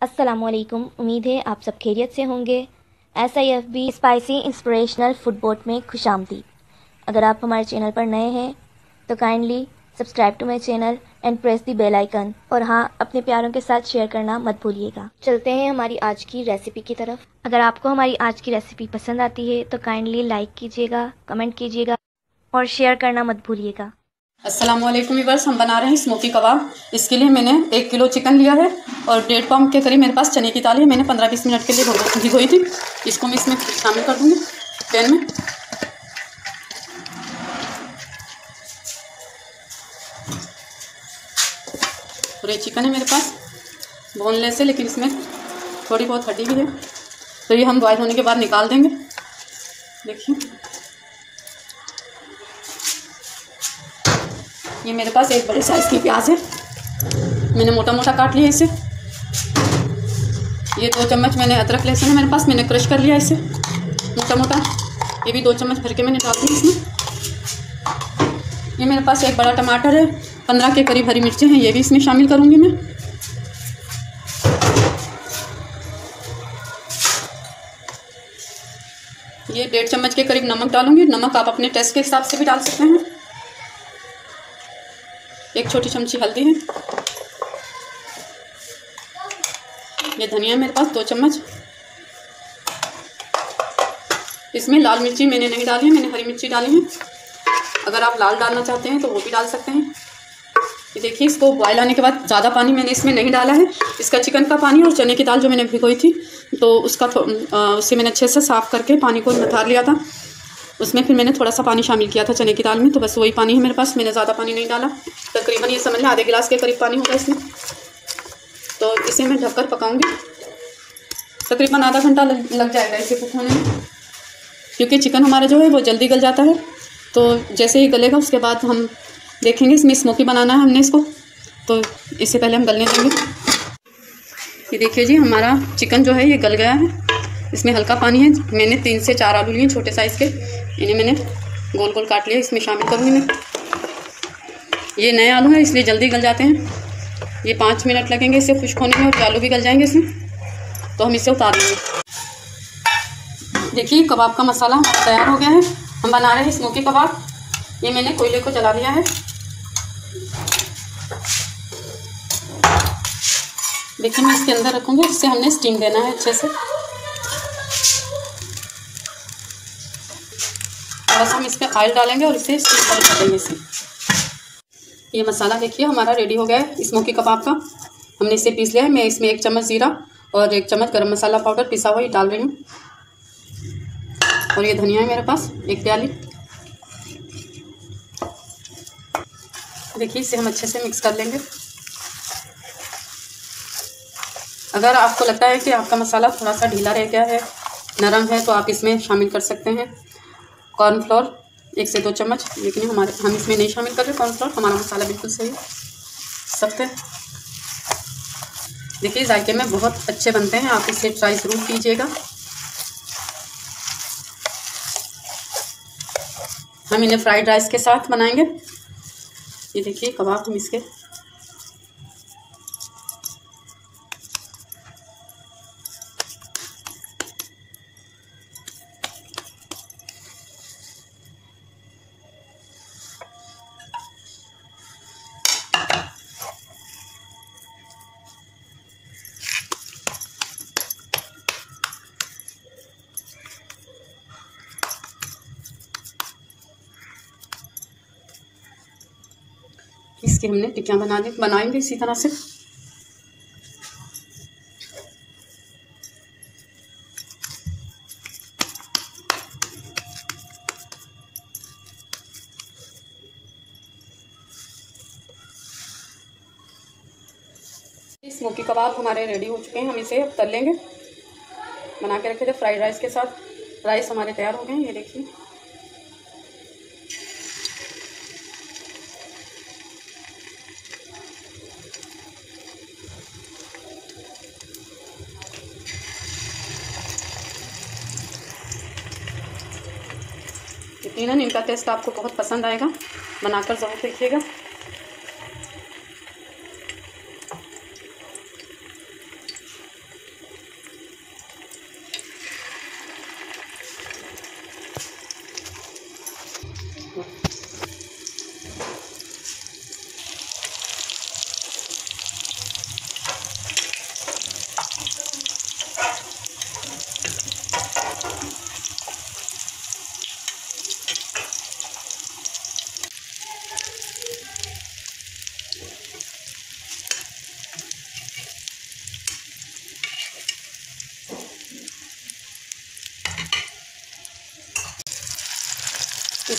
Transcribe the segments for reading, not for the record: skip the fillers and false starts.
अस्सलामुअलैकुम। उम्मीद है आप सब खैरियत से होंगे। SIFB spicy inspirational food boat में खुशामदीद। अगर आप हमारे चैनल पर नए हैं तो kindly subscribe to my channel and press the bell icon. और हाँ, अपने प्यारों के साथ शेयर करना मत भूलिएगा। चलते हैं हमारी आज की रेसिपी की तरफ। अगर आपको हमारी आज की रेसिपी पसंद आती है तो काइंडली लाइक कीजिएगा, कमेंट कीजिएगा और शेयर करना मत भूलिएगा। अस्सलामुअलैकुम व्यूअर्स, हम बना रहे हैं स्मोकी कबाब। इसके लिए मैंने 1 किलो चिकन लिया है और 1.5 पाउंड के करीब मेरे पास चने की दाल है। मैंने 15-20 मिनट के लिए भिगोई थी। इसको मैं इसमें शामिल कर दूँगी पैन में। और ये चिकन है मेरे पास बोनलेस है, लेकिन इसमें थोड़ी बहुत हड्डी भी है, तो ये हम बॉयल होने के बाद निकाल देंगे। देखिए, ये मेरे पास एक बड़े साइज़ की प्याज है, मैंने मोटा मोटा काट लिया इसे। ये 2 चम्मच मैंने अदरक लहसुन है मेरे पास, मैंने क्रश कर लिया इसे मोटा मोटा। ये भी 2 चम्मच भर के मैंने डाल दी इसमें। ये मेरे पास एक बड़ा टमाटर है, 15 के करीब हरी मिर्चें हैं, ये भी इसमें शामिल करूँगी मैं। ये 1.5 चम्मच के करीब नमक डालूंगी। नमक आप अपने टेस्ट के हिसाब से भी डाल सकते हैं। 1 छोटी चमची हल्दी है। ये धनिया मेरे पास 2 चम्मच। इसमें लाल मिर्ची मैंने नहीं डाली है, मैंने हरी मिर्ची डाली है। अगर आप लाल डालना चाहते हैं तो वो भी डाल सकते हैं। ये देखिए, इसको बॉयल आने के बाद ज़्यादा पानी मैंने इसमें नहीं डाला है। इसका चिकन का पानी और चने की दाल जो मैंने भिगोई थी तो उससे मैंने अच्छे से साफ़ करके पानी को नितार लिया था। उसमें फिर मैंने थोड़ा सा पानी शामिल किया था चने की दाल में, तो बस वही पानी है मेरे पास। मैंने ज़्यादा पानी नहीं डाला, तकरीबन ये समझ लें आधे गिलास के करीब पानी होगा इसमें। तो इसे मैं ढककर पकाऊंगी। तकरीबन आधा घंटा लग जाएगा इसे पकाने में, क्योंकि चिकन हमारा जो है वो जल्दी गल जाता है। तो जैसे ही गलेगा उसके बाद हम देखेंगे। इसमें स्मोकी बनाना है हमने इसको, तो इससे पहले हम गलने देंगे। ये देखिए जी, हमारा चिकन जो है ये गल गया है। इसमें हल्का पानी है। मैंने 3 से 4 आलू लिए छोटे साइज़ के, इन्हें मैंने गोल गोल काट लिया, इसमें शामिल करूँगी मैं। ये नए आलू हैं इसलिए जल्दी गल जाते हैं। ये 5 मिनट लगेंगे इसे खुश्क होने में और आलू भी गल जाएंगे इसमें, तो हम इसे उतार देंगे। देखिए, कबाब का मसाला हमारा तैयार हो गया है। हम बना रहे हैं स्मोकी कबाब। ये मैंने कोयले को जला लिया है। देखिए, मैं इसके अंदर रखूँगी, इससे हमने स्टीम देना है अच्छे से। थोड़ा सा हम इस पर ऑयल डालेंगे और इसे स्टीम कर देंगे इसे। ये मसाला देखिए हमारा रेडी हो गया है स्मोकी कबाब का। हमने इसे पीस लिया है। मैं इसमें 1 चम्मच जीरा और 1 चम्मच गरम मसाला पाउडर पिसा हुआ ही डाल रही हूँ। और ये धनिया है मेरे पास 1 प्याली। देखिए, इसे हम अच्छे से मिक्स कर लेंगे। अगर आपको लगता है कि आपका मसाला थोड़ा सा ढीला रह गया है, नरम है, तो आप इसमें शामिल कर सकते हैं कॉर्नफ्लोर 1 से 2 चम्मच। लेकिन हम इसमें नहीं शामिल कर रहे कॉर्नफ्लोर। हमारा मसाला बिल्कुल सही सख्त है। देखिए, जायके में बहुत अच्छे बनते हैं, आप इसे ट्राई ज़रूर कीजिएगा। हम इन्हें फ्राइड राइस के साथ बनाएंगे। ये देखिए कबाब हम इसके हमने टिक्कियाँ बनाएंगे इसी तरह से। स्मोकी कबाब हमारे रेडी हो चुके हैं। हम इसे अब तल लेंगे। बना के रखे थे फ्राइड राइस के साथ। राइस हमारे तैयार हो गए हैं, ये देखिए। यकीनन इनका टेस्ट आपको बहुत पसंद आएगा, बनाकर ज़रूर देखिएगा।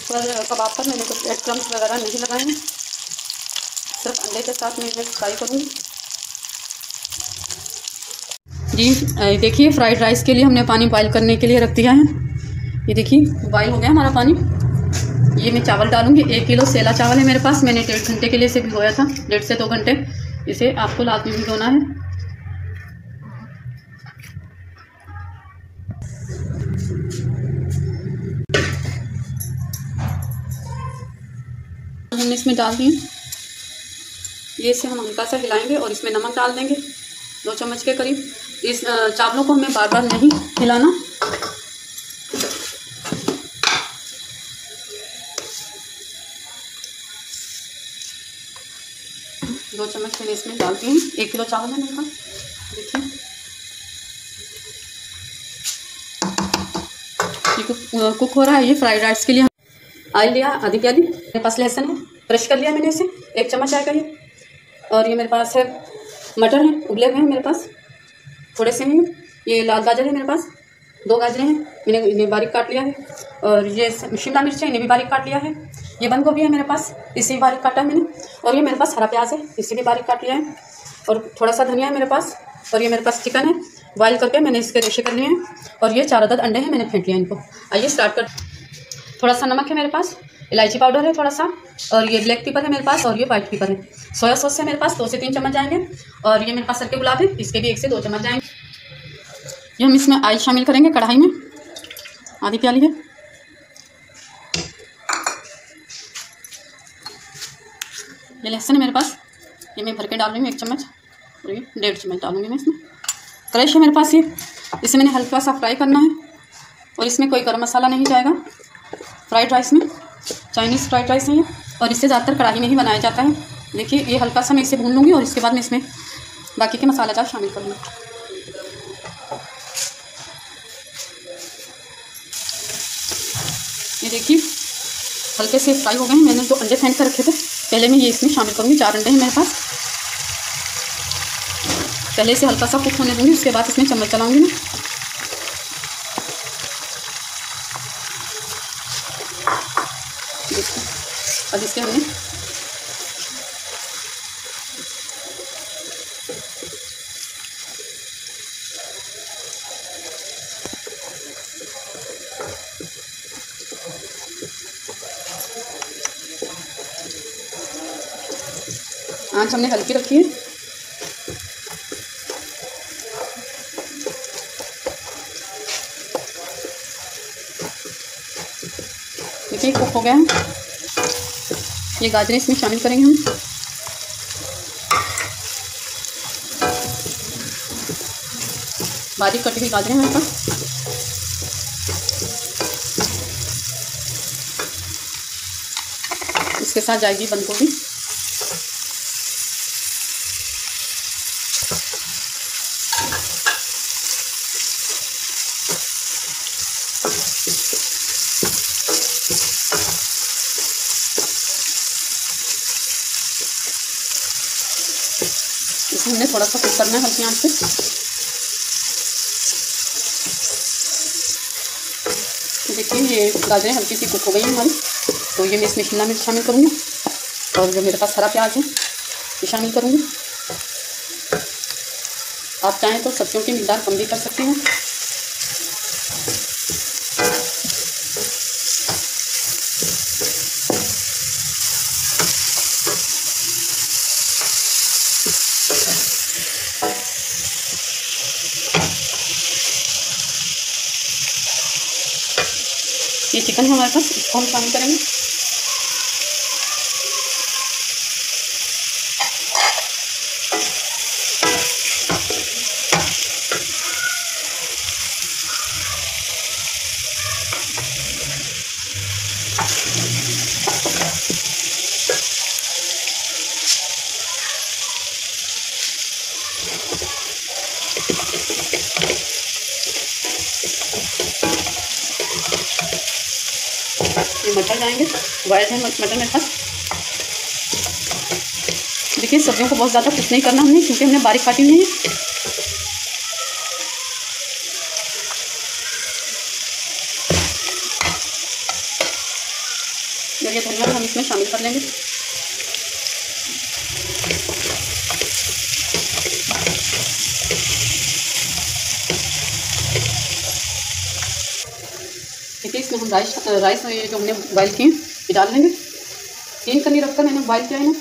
पर कबाब पर मैंने कुछ ब्रेड क्रम्स वगैरह नहीं लगाए हैं, सिर्फ अंडे के साथ मैं इसे फ्राई करूँगी। जी देखिए, फ्राइड राइस के लिए हमने पानी बॉईल करने के लिए रख दिया है। ये देखिए बॉईल हो गया हमारा पानी। ये मैं चावल डालूंगी। 1 किलो सेला चावल है मेरे पास। मैंने 1.5 घंटे के लिए इसे भिगोया था, 1.5 से 2 घंटे। इसे आपको लाजमी भिगोना है। हमने इसमें डाल दिए। ये इसे हम हल्का सा हिलाएंगे और इसमें नमक डाल देंगे 2 चम्मच के करीब। इस चावलों को हमें बार बार नहीं हिलाना। दो चम्मच मैंने इसमें डालती हूँ। 1 किलो चावल है मेरे पास। देखिए ये कुक हो रहा है। ये फ्राइड राइस के लिए ऑयल लिया आधी प्याली। मेरे पास लहसुन है, क्रश कर लिया मैंने इसे, 1 चम्मच आएगा ये। और ये मेरे पास है मटर है, उबले हुए हैं मेरे पास, थोड़े से हैं। ये लाल गाजर है मेरे पास, 2 गाजरें हैं, मैंने इन्हें बारीक काट लिया है। और ये शिमला मिर्च है, इन्हें भी बारीक काट लिया है। ये बंद गोभी है मेरे पास, इसे भी बारीक काटा है मैंने। और ये मेरे पास हरा प्याज है, इसे भी बारीक काट लिया है। और थोड़ा सा धनिया है मेरे पास। और ये मेरे पास चिकन है, बॉयल करके मैंने इसके रेशे कर लिए हैं। और ये 4 अदद अंडे हैं, मैंने फेंट लिया इनको। आइए स्टार्ट कर। थोड़ा सा नमक है मेरे पास, इलायची पाउडर है थोड़ा सा, और ये ब्लैक पेपर है मेरे पास, और ये वाइट पेपर है। सोया सॉस है मेरे पास, 2 से 3 चम्मच जाएंगे। और ये मेरे पास सरके गुलाब है, इसके भी 1 से 2 चम्मच जाएंगे। ये हम इसमें ऑयल शामिल करेंगे कढ़ाई में, आधी प्याली है। ये लहसुन है मेरे पास, ये मैं भर के डाल रही हूँ 1 चम्मच। और ये 1.5 चम्मच डालूंगी मैं इसमें। क्रश है मेरे पास ये, इसे मैंने हल्का सा फ्राई करना है। और इसमें कोई गरम मसाला नहीं जाएगा फ्राइड राइस में, चाइनीज़ फ्राइड राइस है ये। और इससे ज़्यादातर कढ़ाई में ही बनाया जाता है। देखिए ये हल्का सा मैं इसे भून लूँगी और इसके बाद मैं इसमें बाकी के मसाला जार शामिल करूँगी। ये देखिए हल्के से फ्राई हो गए हैं। मैंने जो अंडे फेंट कर रखे थे, पहले मैं ये इसमें शामिल करूँगी। 4 अंडे हैं मेरे पास। पहले इसे हल्का सा कुक होने दूँगी, उसके बाद इसमें चम्मच चलाऊँगी मैं। अब इसके हमने आँच हमने हल्की रखी है। देखिए कुक हो गया है। ये गाजरें इसमें शामिल करेंगे हम। बारीक कटी हुई गाजरें हमारे पास। इसके साथ जाएगी बंद गोभी। इसे हमने थोड़ा सा कुक करना है हल्की आंच पे। देखिए ये गाजरें हल्की सी कुक हो गई हैं हमारी। तो ये मैं इसमें शिमला मिर्च शामिल करूँगी। और जो मेरे पास हरा प्याज है ये शामिल करूँगी। आप चाहें तो सब्जियों की मिक़दार कम भी कर सकते हैं। ये चिकन है हमारे पास, इसको हम शामिल करेंगे। ये मटर जाएंगे, बॉयल है मटर मेरे पास। देखिए सब्जियों को बहुत ज़्यादा कुछ नहीं करना हमने, क्योंकि हमने बारीक काटी नहीं है। इसमें शामिल कर लेंगे। देखिए इसमें हम राइस जो हमने बॉइल किए ये डाल देंगे। 3 कनी रखकर मैंने बॉइल किया है ना।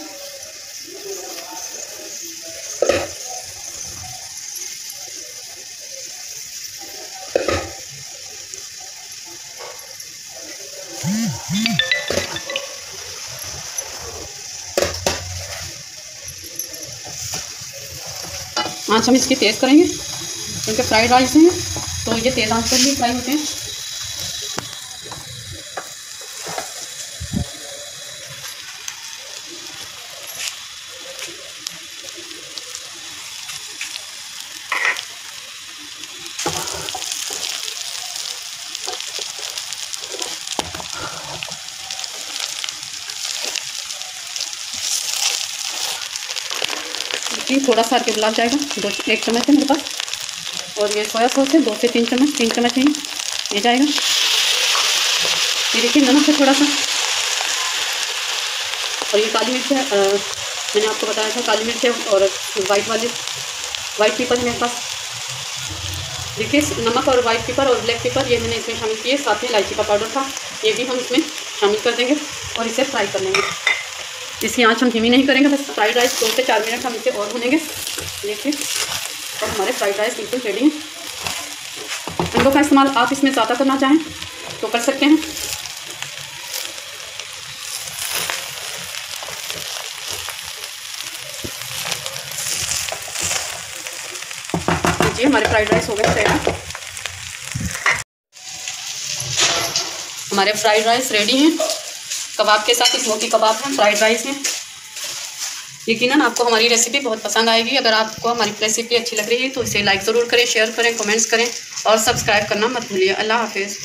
आँच हम इसकी तेज़ करेंगे क्योंकि फ्राइड राइस हैं तो ये तेज़ आँच पर भी फ्राई होते हैं। थोड़ा सा के गुलाब जाएगा, 1 चम्मच है मेरे पास। और ये सोया सॉस है 2 से 3 चम्मच, 3 चम्मच है ये जाएगा। ये देखिए नमक है थोड़ा सा। और ये काली मिर्च है, मैंने आपको बताया था काली मिर्च है और वाइट पेपर है मेरे पास। देखिए नमक और वाइट पेपर और ब्लैक पेपर ये मैंने इसमें शामिल किए। साथ में इलायची का पाउडर था, ये भी हम इसमें शामिल कर देंगे और इसे फ्राई कर लेंगे। इसकी आंच हम धीमी नहीं करेंगे, बस फ्राइड राइस 2 से 4 मिनट हम इसे और भूनेंगे। देखिए और हमारे फ्राइड राइस बिल्कुल रेडी हैं। अंडों का इस्तेमाल आप इसमें ज़्यादा करना चाहें तो कर सकते हैं। देखिए हमारे फ्राइड राइस हो गए तैयार। हमारे फ्राइड राइस रेडी हैं। कबाब के साथ स्मोकी कबाब हैं, फ्राइड राइस हैं। यकीनन आपको हमारी रेसिपी बहुत पसंद आएगी। अगर आपको हमारी रेसिपी अच्छी लग रही है तो इसे लाइक ज़रूर करें, शेयर करें, कमेंट्स करें और सब्सक्राइब करना मत भूलिए। अल्लाह हाफिज़।